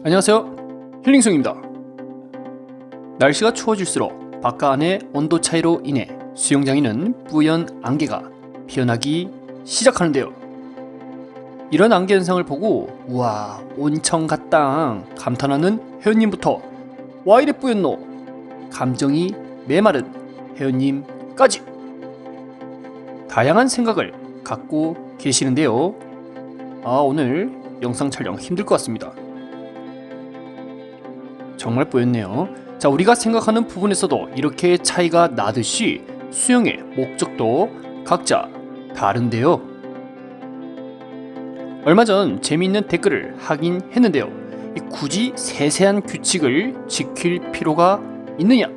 안녕하세요, 힐링송입니다. 날씨가 추워질수록 바깥 안의 온도 차이로 인해 수영장에는 뿌연 안개가 피어나기 시작하는데요. 이런 안개 현상을 보고 우와 온천 같다 감탄하는 회원님부터 와 이래 뿌였노 감정이 메마른 회원님까지 다양한 생각을 갖고 계시는데요. 오늘 영상 촬영 힘들 것 같습니다. 정말 뿌였네요. 자, 우리가 생각하는 부분에서도 이렇게 차이가 나듯이 수영의 목적도 각자 다른데요. 얼마 전 재미있는 댓글을 하긴 했는데요. 굳이 세세한 규칙을 지킬 필요가 있느냐?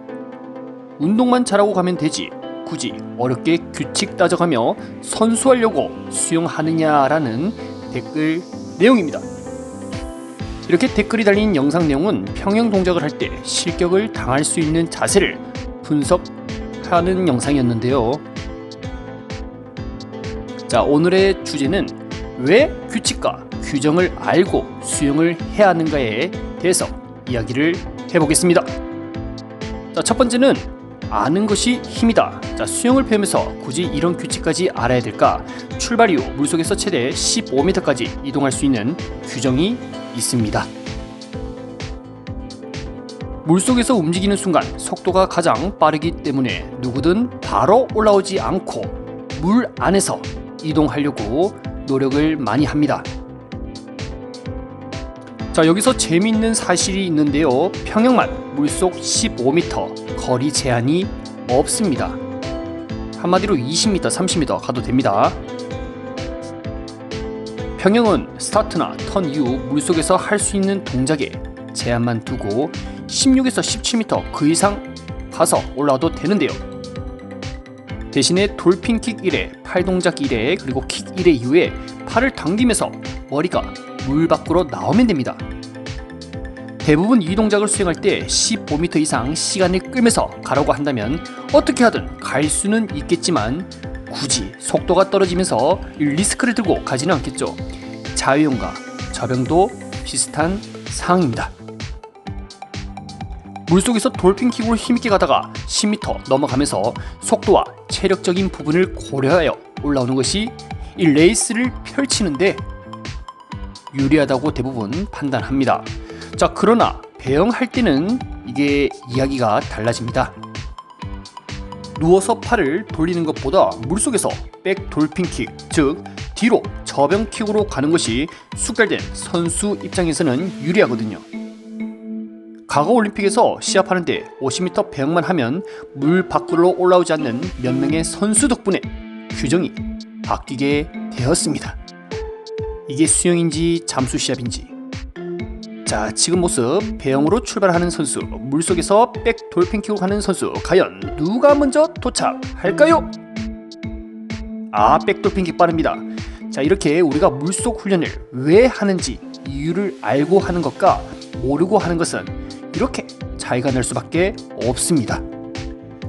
운동만 잘하고 가면 되지 굳이 어렵게 규칙 따져가며 선수하려고 수영하느냐라는 댓글 내용입니다. 이렇게 댓글이 달린 영상 내용은 평영 동작을 할 때 실격을 당할 수 있는 자세를 분석하는 영상이었는데요. 자, 오늘의 주제는 왜 규칙과 규정을 알고 수영을 해야 하는가에 대해서 이야기를 해보겠습니다. 자, 첫 번째는 아는 것이 힘이다. 자, 수영을 배우면서 굳이 이런 규칙까지 알아야 될까? 출발 이후 물속에서 최대 15m까지 이동할 수 있는 규정이 있습니다. 물속에서 움직이는 순간 속도가 가장 빠르기 때문에 누구든 바로 올라오지 않고 물 안에서 이동하려고 노력을 많이 합니다. 자, 여기서 재미있는 사실이 있는데요. 평영만 물속 15m 거리 제한이 없습니다. 한마디로 20m, 30m 가도 됩니다. 평영은 스타트나 턴 이후 물속에서 할 수 있는 동작에 제한만 두고 16에서 17m 그 이상 가서 올라와도 되는데요. 대신에 돌핀킥 1회, 팔동작 1회, 그리고 킥 1회 이후에 팔을 당기면서 머리가 물 밖으로 나오면 됩니다. 대부분 이 동작을 수행할 때 15m 이상 시간을 끌면서 가라고 한다면 어떻게 하든 갈 수는 있겠지만 굳이 속도가 떨어지면서 리스크를 들고 가지는 않겠죠. 자유형과 저병도 비슷한 상황입니다. 물속에서 돌핀킥으로 힘있게 가다가 10m 넘어가면서 속도와 체력적인 부분을 고려하여 올라오는 것이 이 레이스를 펼치는데 유리하다고 대부분 판단합니다. 자, 그러나 배영할 때는 이게 이야기가 달라집니다. 누워서 팔을 돌리는 것보다 물속에서 백 돌핀킥, 즉 뒤로 저병킥으로 가는 것이 숙달된 선수 입장에서는 유리하거든요. 과거 올림픽에서 시합하는데 50m 배영만 하면 물 밖으로 올라오지 않는 몇 명의 선수 덕분에 규정이 바뀌게 되었습니다. 이게 수영인지 잠수 시합인지. 자, 지금 모습 배영으로 출발하는 선수, 물속에서 백 돌핀킥으로 가는 선수, 과연 누가 먼저 도착할까요? 백 돌핀킥 빠릅니다. 자, 이렇게 우리가 물속 훈련을 왜 하는지 이유를 알고 하는 것과 모르고 하는 것은 이렇게 차이가 날 수밖에 없습니다.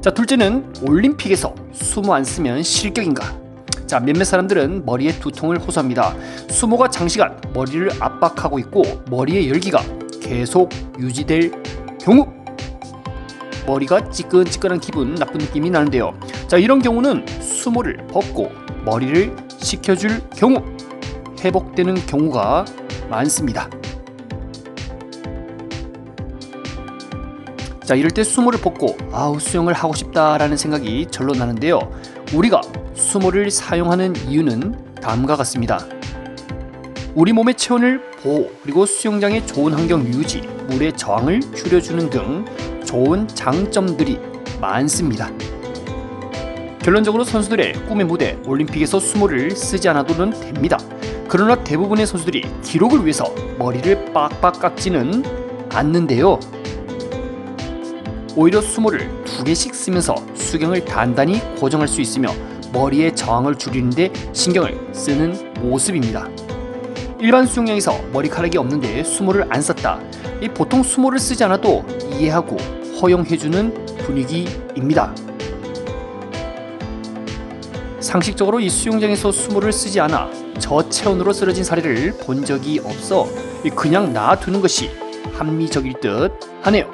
자, 둘째는 올림픽에서 수모 안 쓰면 실격인가? 자, 몇몇 사람들은 머리에 두통을 호소합니다. 수모가 장시간 머리를 압박하고 있고 머리의 열기가 계속 유지될 경우 머리가 찌끈찌끈한 기분, 나쁜 느낌이 나는데요. 자, 이런 경우는 수모를 벗고 머리를 식혀줄 경우 회복되는 경우가 많습니다. 자, 이럴 때 수모를 벗고 수영을 하고 싶다라는 생각이 절로 나는데요. 우리가 수모를 사용하는 이유는 다음과 같습니다. 우리 몸의 체온을 보호, 그리고 수영장의 좋은 환경 유지, 물의 저항을 줄여주는 등 좋은 장점들이 많습니다. 결론적으로 선수들의 꿈의 무대 올림픽에서 수모를 쓰지 않아도는 됩니다. 그러나 대부분의 선수들이 기록을 위해서 머리를 빡빡 깎지는 않는데요. 오히려 수모를 2개씩 쓰면서 수경을 단단히 고정할 수 있으며 머리의 저항을 줄이는데 신경을 쓰는 모습입니다. 일반 수영장에서 머리카락이 없는데 수모를 안 썼다. 보통 수모를 쓰지 않아도 이해하고 허용해주는 분위기입니다. 상식적으로 이 수영장에서 수모를 쓰지 않아 저체온으로 쓰러진 사례를 본 적이 없어 그냥 놔두는 것이 합리적일 듯 하네요.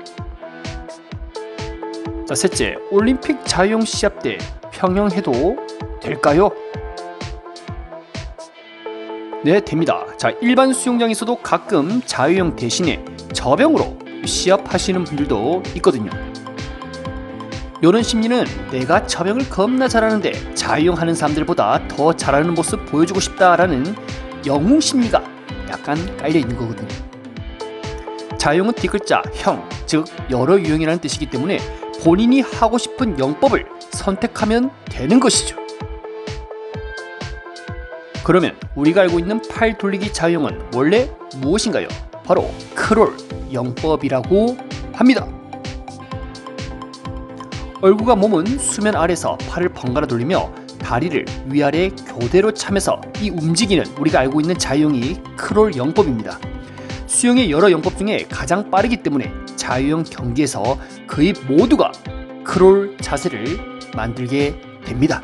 자, 셋째, 올림픽 자유형 시합 때 평영해도 될까요? 네, 됩니다. 자, 일반 수영장에서도 가끔 자유형 대신에 저병으로 시합하시는 분들도 있거든요. 이런 심리는 내가 저병을 겁나 잘하는데 자유형 하는 사람들보다 더 잘하는 모습 보여주고 싶다라는 영웅 심리가 약간 깔려 있는 거거든요. 자유형은 뒷글자 형, 즉 여러 유형이라는 뜻이기 때문에 본인이 하고 싶은 영법을 선택하면 되는 것이죠. 그러면 우리가 알고 있는 팔 돌리기 자유형은 원래 무엇인가요? 바로 크롤 영법이라고 합니다. 얼굴과 몸은 수면 아래서 팔을 번갈아 돌리며 다리를 위아래 교대로 차면서 이 움직이는 우리가 알고 있는 자유형이 크롤 영법입니다. 수영의 여러 영법 중에 가장 빠르기 때문에 자유형 경기에서 거의 모두가 크롤 자세를 만들게 됩니다.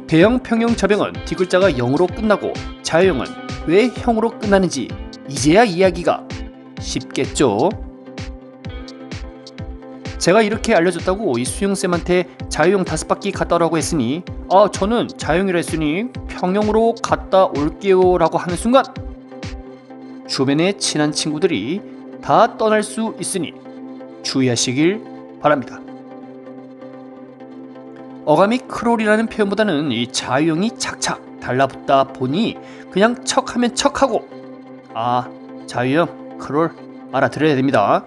대형, 평형, 저병은 뒷글자가 0으로 끝나고 자유형은 왜 형으로 끝나는지 이제야 이야기가 쉽겠죠? 제가 이렇게 알려줬다고 이 수영쌤한테 자유형 5바퀴 갔다 오라고 했으니 저는 자유형이라 했으니 평형으로 갔다 올게요 라고 하는 순간 주변의 친한 친구들이 다 떠날 수 있으니 주의하시길 바랍니다. 어감이 크롤이라는 표현보다는 이 자유형이 착착 달라붙다 보니 그냥 척하면 척하고 자유형 크롤 알아들어야 됩니다.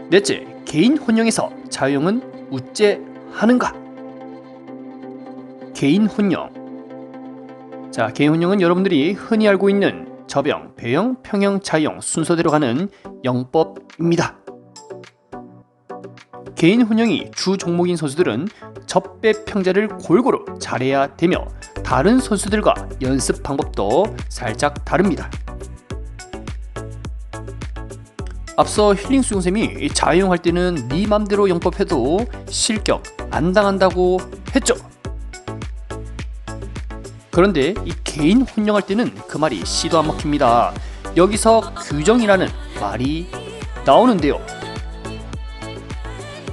넷째, 개인 혼용에서 자유형은 우째 하는가? 개인 혼용. 자, 개인 혼용은 여러분들이 흔히 알고 있는 저병, 배형, 평형, 자유형 순서대로 가는 영법입니다. 개인 혼용이 주 종목인 선수들은 접배 평자를 골고루 잘해야 되며 다른 선수들과 연습 방법도 살짝 다릅니다. 앞서 힐링 수영쌤이 자유형 할 때는 네 맘대로 영법해도 실격 안 당한다고 했죠. 그런데 이 개인 혼용할 때는 그 말이 씨도 안 먹힙니다. 여기서 규정이라는 말이 나오는데요.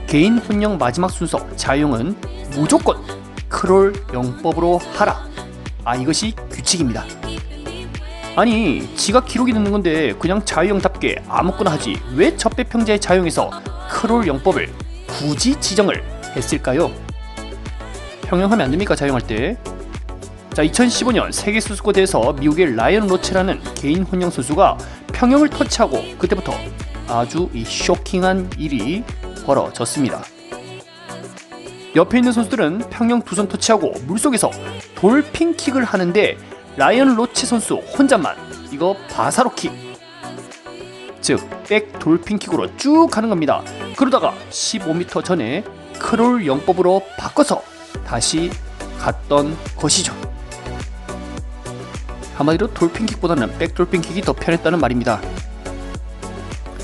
개인 혼용 마지막 순서 자유형은 무조건 크롤 영법으로 하라. 이것이 규칙입니다. 아니, 지가 기록이 넣는 건데 그냥 자유형답게 아무거나 하지 왜 접배평자의 자유형에서 크롤 영법을 굳이 지정을 했을까요? 평형하면 안됩니까? 자유형할 때. 자, 2015년 세계수수고대회에서 미국의 라이언 로체라는 개인 혼용 선수가 평형을 터치하고 그때부터 아주 쇼킹한 일이 벌어졌습니다. 옆에 있는 선수들은 평형 두 손 터치하고 물속에서 돌핀킥을 하는데 라이언 로체 선수 혼자만 이거 바사로킥, 즉 백 돌핀킥으로 쭉 가는 겁니다. 그러다가 15m 전에 크롤 영법으로 바꿔서 다시 갔던 것이죠. 한마디로 돌핀킥보다는 백 돌핀킥이 더 편했다는 말입니다.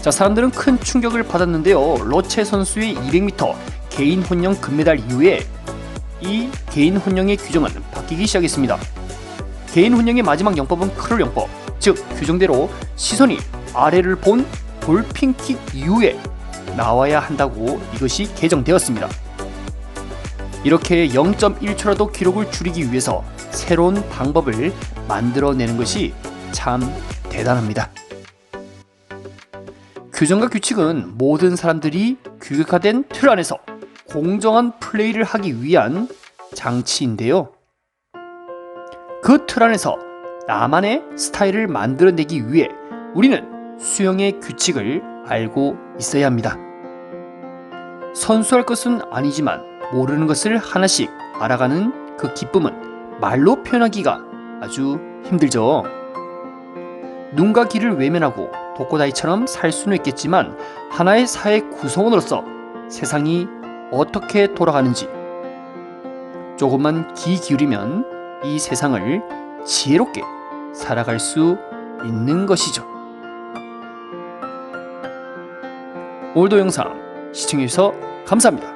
자, 사람들은 큰 충격을 받았는데요. 로체 선수의 200m 개인 혼용 금메달 이후에 이 개인 혼용의 규정은 바뀌기 시작했습니다. 개인 혼용의 마지막 영법은 크롤 영법, 즉 규정대로 시선이 아래를 본 돌핀킥 이후에 나와야 한다고 이것이 개정되었습니다. 이렇게 0.1초라도 기록을 줄이기 위해서 새로운 방법을 만들어내는 것이 참 대단합니다. 규정과 규칙은 모든 사람들이 규격화된 틀 안에서 공정한 플레이를 하기 위한 장치인데요. 그 틀 안에서 나만의 스타일을 만들어내기 위해 우리는 수영의 규칙을 알고 있어야 합니다. 선수할 것은 아니지만 모르는 것을 하나씩 알아가는 그 기쁨은 말로 표현하기가 아주 힘들죠. 눈과 귀를 외면하고 독고다이처럼 살 수는 있겠지만 하나의 사회 구성원으로서 세상이 어떻게 돌아가는지 조금만 귀 기울이면 이 세상을 지혜롭게 살아갈 수 있는 것이죠. 오늘도 영상 시청해주셔서 감사합니다.